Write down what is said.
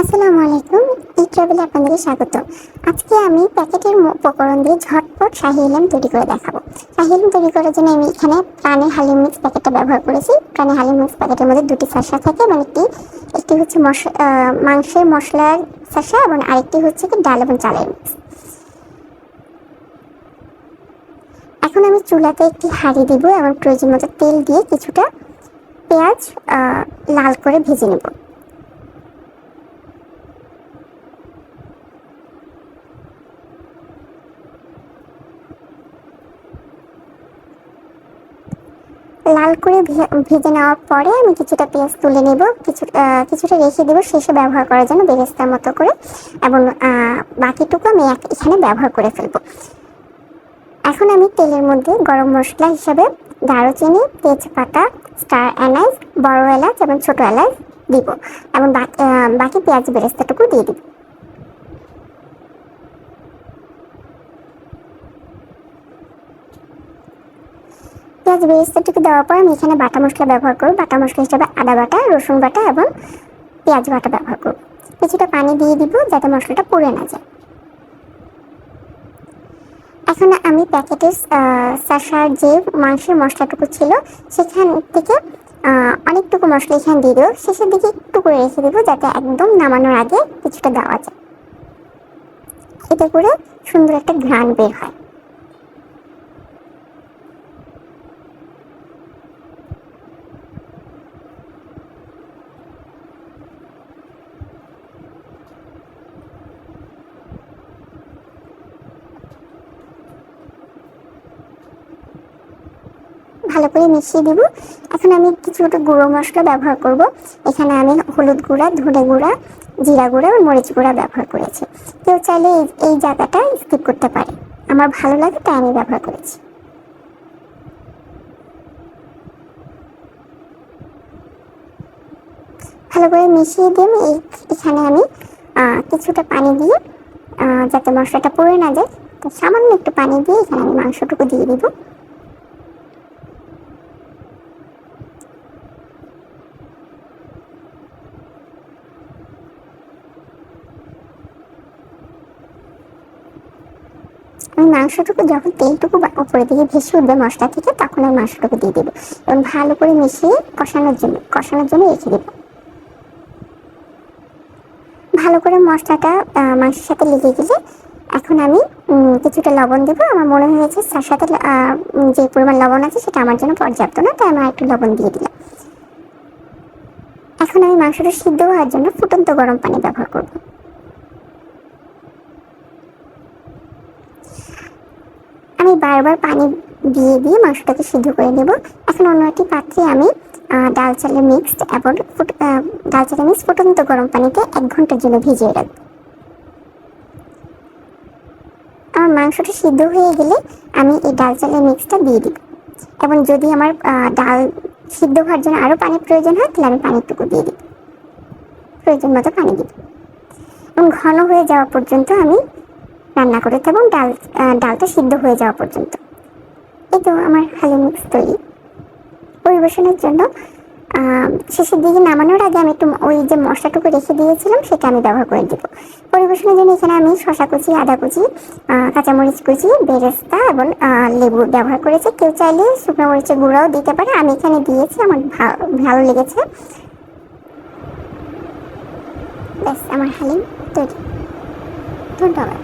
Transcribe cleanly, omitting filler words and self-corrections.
আসসালামু আলাইকুম। এই ট্রাভেলে আপনাদের স্বাগত। আজকে আমি প্যাকেটের উপকরণ দিয়ে ঝটপট শাহী ইলিম তৈরি করে দেখাবো। শাহী ইলিম তৈরি করার জন্য আমি এখানে প্রাণের হালিম মিক্স প্যাকেটটা ব্যবহার করেছি। প্রাণের হালিম মিক্স প্যাকেটের মধ্যে দুটি সাশা থাকে এবং একটি হচ্ছে মাংসের মশলার সাশা এবং আরেকটি হচ্ছে কি ডাল এবং চালের মিক্স। এখন আমি চুলাতে একটি হাঁড়ি দিব এবং প্রয়োজন মতো তেল দিয়ে কিছুটা পেঁয়াজ লাল করে ভেজে নেব। লাল করে ভেজে নেওয়ার পরে আমি কিছুটা পেঁয়াজ তুলে নেব, কিছুটা রেখে দেবো শেষে ব্যবহার করার জন্য বেরেস্তার মতো করে, এবং বাকিটুকু আমি এখানে ব্যবহার করে ফেলবো। এখন আমি তেলের মধ্যে গরম মশলা হিসাবে দারুচিনি, তেজপাতা, স্টার এলাচ, বড় এলাচ এবং ছোট এলাচ দিব এবং বাকি পেঁয়াজ বেরেস্তাটুকু দিয়ে দিব। পেঁয়াজ বেরেস্তাটুকু দেওয়ার পর আমি এখানে বাটা মশলা ব্যবহার করব। বাটা মশলা হিসাবে আদা বাটা, রসুন বাটা এবং পেঁয়াজ বাটা ব্যবহার করব। কিছুটা পানি দিয়ে দিব যাতে মশলাটা পুড়ে না যায়। এখন আমি প্যাকেটের সাশার যে মাংসের মশলাটুকু ছিল সেখান থেকে অনেকটুকু মশলা এখানে দিয়ে দেবো। শেষের দিকে একটু করে রেখে দেবো যাতে একদম নামানোর আগে কিছুটা দেওয়া যায়, এতে করে সুন্দর একটা ঘ্রাণ বের হয়। ভালো করে মিশিয়ে দিব। এখন আমি কিছুটা গুঁড়ো মশলা ব্যবহার করব। এখানে আমি হলুদ গুঁড়া, ধনে গুঁড়া, জিরা গুঁড়া এবং মরিচ গুঁড়া ব্যবহার করেছি। কেউ চাইলে এই জায়গাটা স্কিপ করতে পারে, আমার ভালো লাগে তাই আমি ব্যবহার করেছি। ভালো করে মিশিয়ে দিয়ে এখানে আমি কিছুটা পানি দিয়ে যাতে মশলাটা পুড়ে না যায়, তো সামান্য একটু পানি দিয়ে এখানে আমি মাংসটুকু দিয়ে দিব। আমি মাংসটুকু যখন তেলটুকু উপরে দিকে ভেসে উঠবে মশলা থেকে, তখন আমি মাংসটুকু দিয়ে দেবো এবং ভালো করে মিশিয়ে কষানোর জন্য রেখে দেবো। ভালো করে মশলাটা মাংসের সাথে লেগে গেলে এখন আমি কিছুটা লবণ দেবো। আমার মনে হয়েছে তার সাথে যে পরিমাণ লবণ আছে সেটা আমার জন্য পর্যাপ্ত না, তাই আমি একটু লবণ দিয়ে দিলাম। এখন আমি মাংসটা সিদ্ধ হওয়ার জন্য ফুটন্ত গরম পানি ব্যবহার করব। আমি বারবার পানি দিয়ে দিয়ে মাংসটাকে সিদ্ধ করে নেব। এখন অন্য একটি পাত্রে আমি ডাল চালের মিক্সড এবং ডাল চালের মিক্স ফুটন্ত গরম পানিতে 1 ঘন্টার জন্য ভিজিয়ে রাখবো। আমার মাংসটা সিদ্ধ হয়ে গেলে আমি এই ডাল চালের মিক্সটা দিয়ে দিব, এবং যদি আমার ডাল সিদ্ধ হওয়ার জন্য আরও পানির প্রয়োজন হয় তাহলে আমি পানিটুকু দিয়ে দিব, প্রয়োজন মতো পানি দিব এবং ঘন হয়ে যাওয়া পর্যন্ত আমি রান্না করে থাকবো, ডালটা সিদ্ধ হয়ে যাওয়া পর্যন্ত। এই তো আমার হালিম মিক্স তৈরি। পরিবেশনের জন্য শেষের দিকে নামানোর আগে আমি একটু ওই যে মশলাটুকু রেখে দিয়েছিলাম সেটা আমি ব্যবহার করে দেবো। পরিবেশনের জন্য এখানে আমি শসা কুচি, আদা কুচি, কাঁচামরিচ কুচি, বেরেস্তা এবং লেবু ব্যবহার করেছি। কেউ চাইলে শুকনো মরিচের গুঁড়াও দিতে পারে, আমি এখানে দিয়েছি, আমার ভালো লেগেছে। ব্যাস, আমার হালিম তৈরি। ধন্যবাদ।